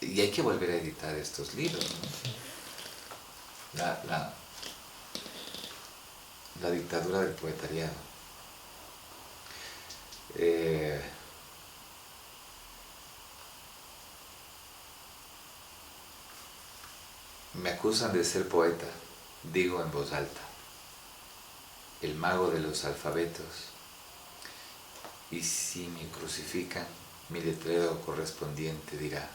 Y hay que volver a editar estos libros, ¿no? La dictadura del poetariado. Me acusan de ser poeta, digo en voz alta, el mago de los alfabetos, y si me crucifican, mi letrero correspondiente dirá: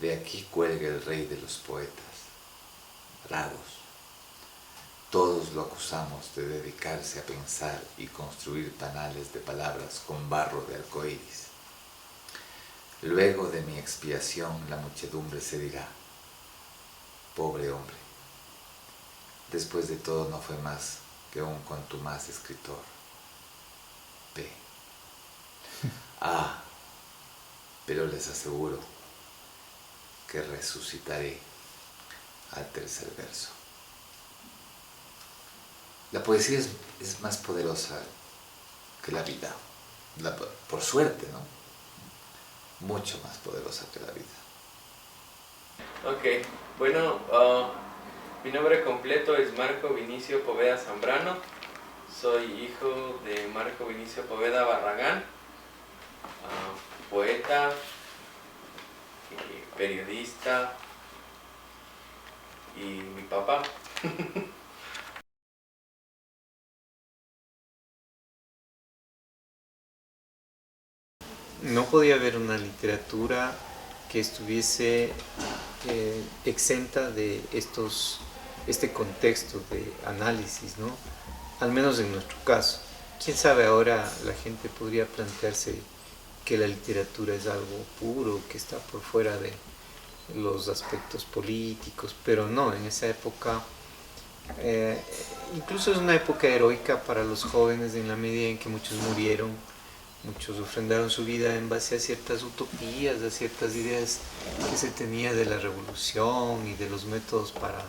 de aquí cuelga el rey de los poetas, bravos. Todos lo acusamos de dedicarse a pensar y construir panales de palabras con barro de arcoíris. Luego de mi expiación, la muchedumbre se dirá: pobre hombre, después de todo no fue más que un contumaz escritor. P. Ah, pero les aseguro que resucitaré al tercer verso. La poesía es más poderosa que la vida, por suerte, ¿no? Mucho más poderosa que la vida. Ok, bueno, mi nombre completo es Marco Vinicio Poveda Zambrano. Soy hijo de Marco Vinicio Poveda Barragán, poeta, periodista y mi papá. No podía haber una literatura que estuviese exenta de este contexto de análisis, ¿no? Al menos en nuestro caso. Quién sabe, ahora la gente podría plantearse que la literatura es algo puro, que está por fuera de los aspectos políticos, pero no, en esa época, incluso es una época heroica para los jóvenes en la medida en que muchos murieron. Muchos ofrendaron su vida en base a ciertas utopías, a ciertas ideas que se tenía de la revolución y de los métodos para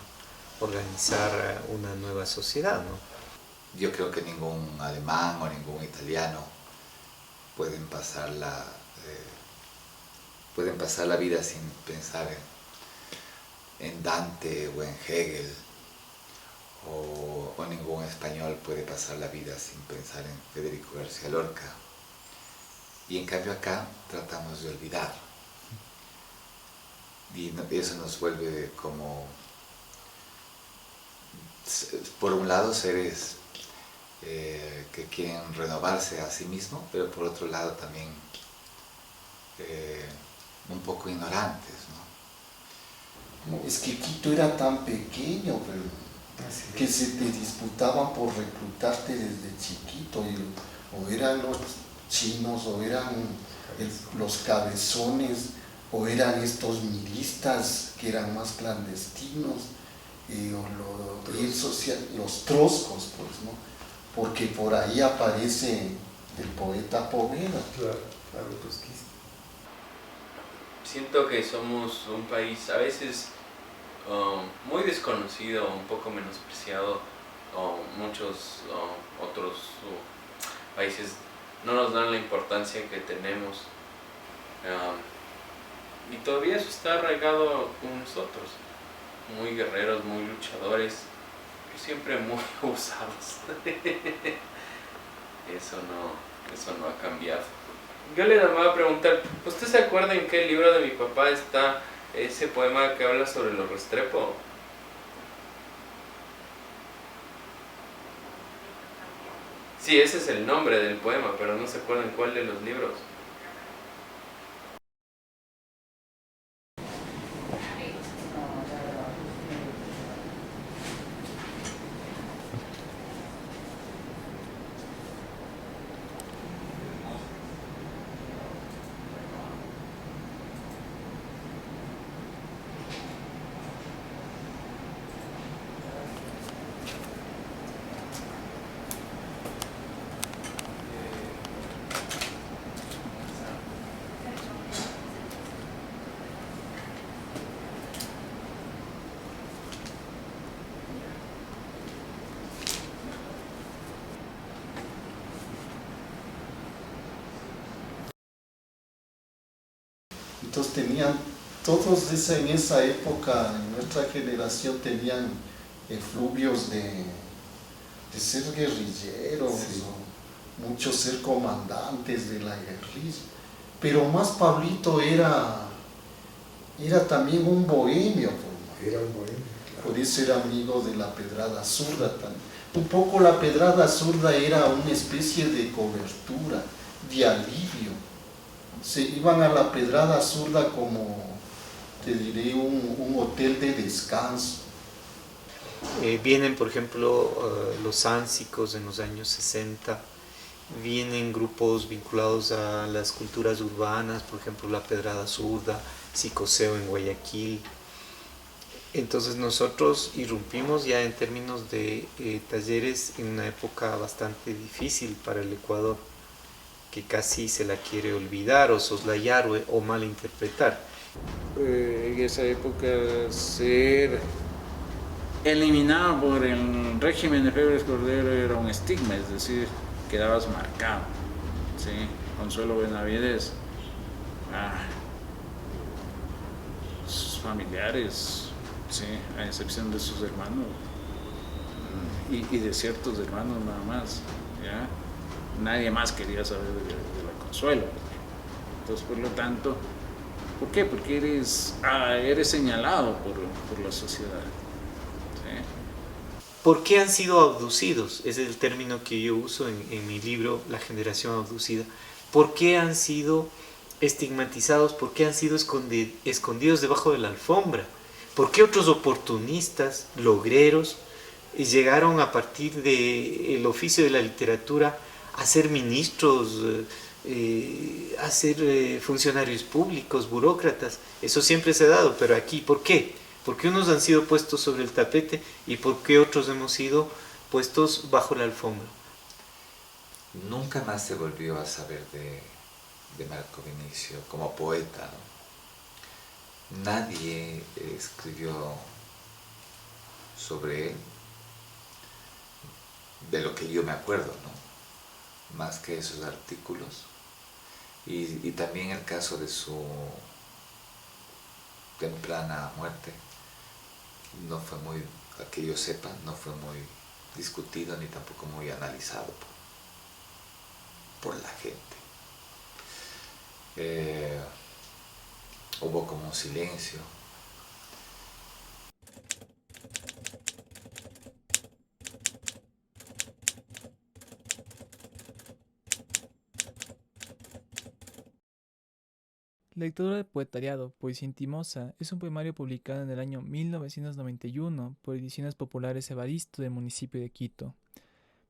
organizar una nueva sociedad, ¿no? Yo creo que ningún alemán o ningún italiano pueden pasar la vida sin pensar en Dante o en Hegel, o ningún español puede pasar la vida sin pensar en Federico García Lorca. Y en cambio acá tratamos de olvidar. Y eso nos vuelve como, por un lado, seres que quieren renovarse a sí mismos, pero por otro lado también un poco ignorantes, ¿no? Es que Quito era tan pequeño, pero que se te disputaban por reclutarte desde chiquito, o eran los chinos, o eran los cabezones, o eran estos milistas que eran más clandestinos, los troscos, pues, ¿no? Porque por ahí aparece el poeta Poveda. Claro, trotskista. Siento que somos un país a veces muy desconocido, un poco menospreciado. Muchos otros países no nos dan la importancia que tenemos, y todavía eso está arraigado con nosotros, muy guerreros, muy luchadores, pero siempre muy usados. Eso no ha cambiado. Yo le voy a preguntar, ¿usted se acuerda en qué libro de mi papá está ese poema que habla sobre los Restrepo? Sí, ese es el nombre del poema, pero no se acuerdan cuál de los libros. Entonces tenían, todos en esa época, en nuestra generación, tenían efluvios de ser guerrilleros, sí, o muchos ser comandantes de la guerrilla. Pero más Pablito era también un bohemio. Era un bohemio. Claro. Por eso era amigo de la pedrada zurda también. Un poco la pedrada zurda era una especie de cobertura, de alivio. Se iban a la pedrada zurda como, te diré, un hotel de descanso. Vienen, por ejemplo, los ánsicos en los años 60, vienen grupos vinculados a las culturas urbanas, por ejemplo, la pedrada zurda, psicoseo en Guayaquil. Entonces nosotros irrumpimos ya en términos de talleres en una época bastante difícil para el Ecuador, que casi se la quiere olvidar o soslayar o malinterpretar. En esa época ser eliminado por el régimen de Febres Cordero era un estigma, es decir, quedabas marcado. ¿Sí? Consuelo Benavides, sus familiares, ¿sí? A excepción de sus hermanos y de ciertos hermanos nada más, ¿ya? Nadie más quería saber de la Consuelo. Entonces, por lo tanto, ¿por qué? Porque eres señalado por la sociedad. ¿Sí? ¿Por qué han sido abducidos? Es el término que yo uso en mi libro, La generación abducida. ¿Por qué han sido estigmatizados? ¿Por qué han sido escondidos debajo de la alfombra? ¿Por qué otros oportunistas, logreros, llegaron a partir del oficio de la literatura a ser ministros, a ser funcionarios públicos, burócratas? Eso siempre se ha dado, pero aquí, ¿por qué? ¿Por qué unos han sido puestos sobre el tapete y por qué otros hemos sido puestos bajo la alfombra? Nunca más se volvió a saber de Marco Vinicio como poeta, ¿no? Nadie escribió sobre él, de lo que yo me acuerdo, ¿no? Más que esos artículos. Y también el caso de su temprana muerte no fue muy, a que yo sepa, no fue muy discutido ni tampoco muy analizado por la gente. Hubo como un silencio. La dictadura del poetariado, Poesía Intimosa, es un poemario publicado en el año 1991 por Ediciones Populares Evaristo del municipio de Quito.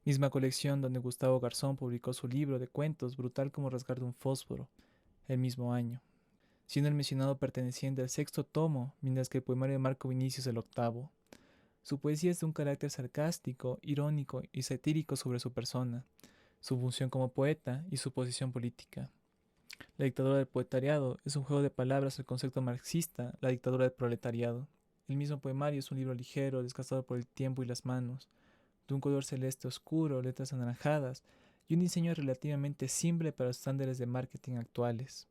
Misma colección donde Gustavo Garzón publicó su libro de cuentos Brutal como rasgar de un fósforo, el mismo año, siendo el mencionado perteneciente al sexto tomo, mientras que el poemario de Marco Vinicius el octavo. Su poesía es de un carácter sarcástico, irónico y satírico sobre su persona, su función como poeta y su posición política. La dictadura del proletariado es un juego de palabras al concepto marxista, la dictadura del proletariado. El mismo poemario es un libro ligero, desgastado por el tiempo y las manos, de un color celeste oscuro, letras anaranjadas y un diseño relativamente simple para los estándares de marketing actuales.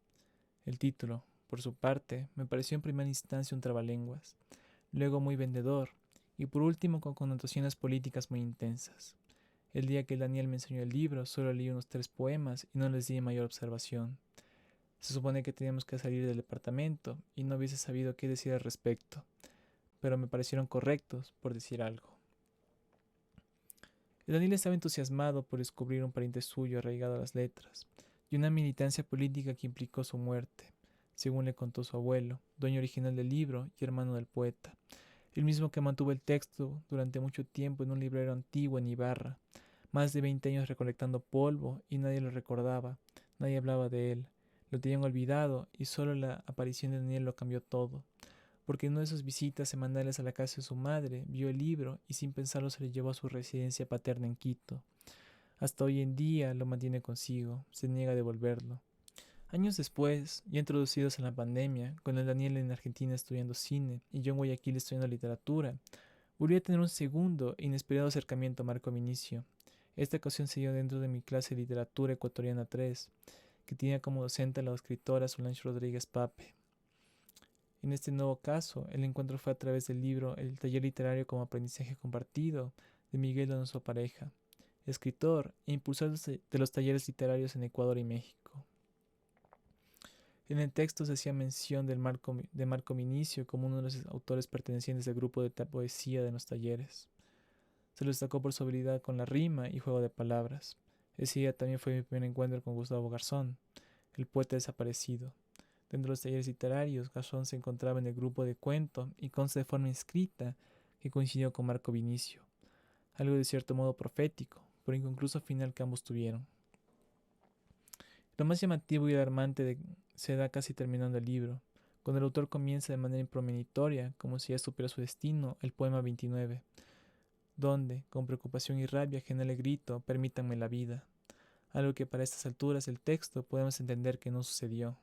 El título, por su parte, me pareció en primera instancia un trabalenguas, luego muy vendedor y por último con connotaciones políticas muy intensas. El día que Daniel me enseñó el libro, solo leí unos 3 poemas y no les di mayor observación. Se supone que teníamos que salir del departamento y no hubiese sabido qué decir al respecto, pero me parecieron correctos, por decir algo. El Daniel estaba entusiasmado por descubrir un pariente suyo arraigado a las letras y una militancia política que implicó su muerte, según le contó su abuelo, dueño original del libro y hermano del poeta, el mismo que mantuvo el texto durante mucho tiempo en un librero antiguo en Ibarra, más de 20 años recolectando polvo y nadie lo recordaba, nadie hablaba de él. Lo tenían olvidado y solo la aparición de Daniel lo cambió todo, porque en una de sus visitas semanales a la casa de su madre vio el libro y sin pensarlo se lo llevó a su residencia paterna en Quito. Hasta hoy en día lo mantiene consigo, se niega a devolverlo. Años después, ya introducidos en la pandemia, con el Daniel en Argentina estudiando cine y yo en Guayaquil estudiando literatura, volví a tener un segundo e inesperado acercamiento a Marco Vinicio. Esta ocasión se dio dentro de mi clase de literatura ecuatoriana 3, que tenía como docente a la escritora Solange Rodríguez Pape. En este nuevo caso, el encuentro fue a través del libro El taller literario como aprendizaje compartido de Miguel Donoso Pareja, escritor e impulsor de los talleres literarios en Ecuador y México. En el texto se hacía mención de Marco Vinicio como uno de los autores pertenecientes al grupo de poesía de los talleres. Se lo destacó por su habilidad con la rima y juego de palabras. Ese día también fue mi primer encuentro con Gustavo Garzón, el poeta desaparecido. Dentro de los talleres literarios, Garzón se encontraba en el grupo de cuento y consta de forma inscrita que coincidió con Marco Vinicio, algo de cierto modo profético, por el inconcluso final que ambos tuvieron. Lo más llamativo y alarmante se da casi terminando el libro, cuando el autor comienza de manera impromonitoria, como si ya supiera su destino, el poema 29, donde, con preocupación y rabia, genera el grito, permítanme la vida, algo que para estas alturas del texto podemos entender que no sucedió.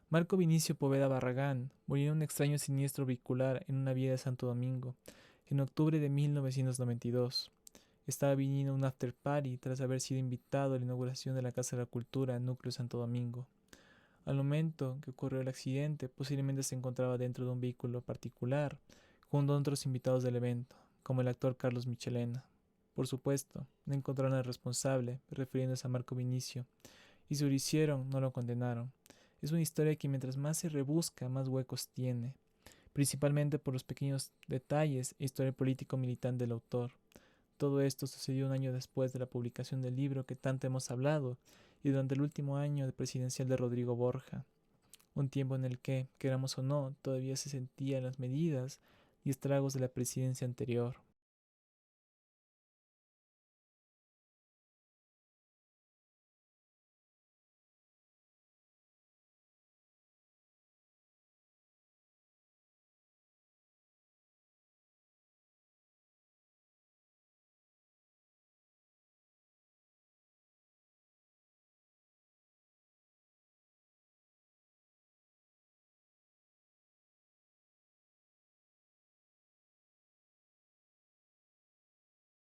Marco Vinicio Poveda Barragán murió en un extraño siniestro vehicular en una vía de Santo Domingo, en octubre de 1992. Estaba viniendo un after party tras haber sido invitado a la inauguración de la Casa de la Cultura Núcleo Santo Domingo. Al momento que ocurrió el accidente, posiblemente se encontraba dentro de un vehículo particular, junto a otros invitados del evento, como el actor Carlos Michelena. Por supuesto, no encontraron al responsable, refiriéndose a Marco Vinicio, y si lo hicieron, no lo condenaron. Es una historia que mientras más se rebusca, más huecos tiene, principalmente por los pequeños detalles e historia político-militante del autor. Todo esto sucedió un año después de la publicación del libro que tanto hemos hablado y durante el último año presidencial de Rodrigo Borja, un tiempo en el que, queramos o no, todavía se sentían las medidas y estragos de la presidencia anterior.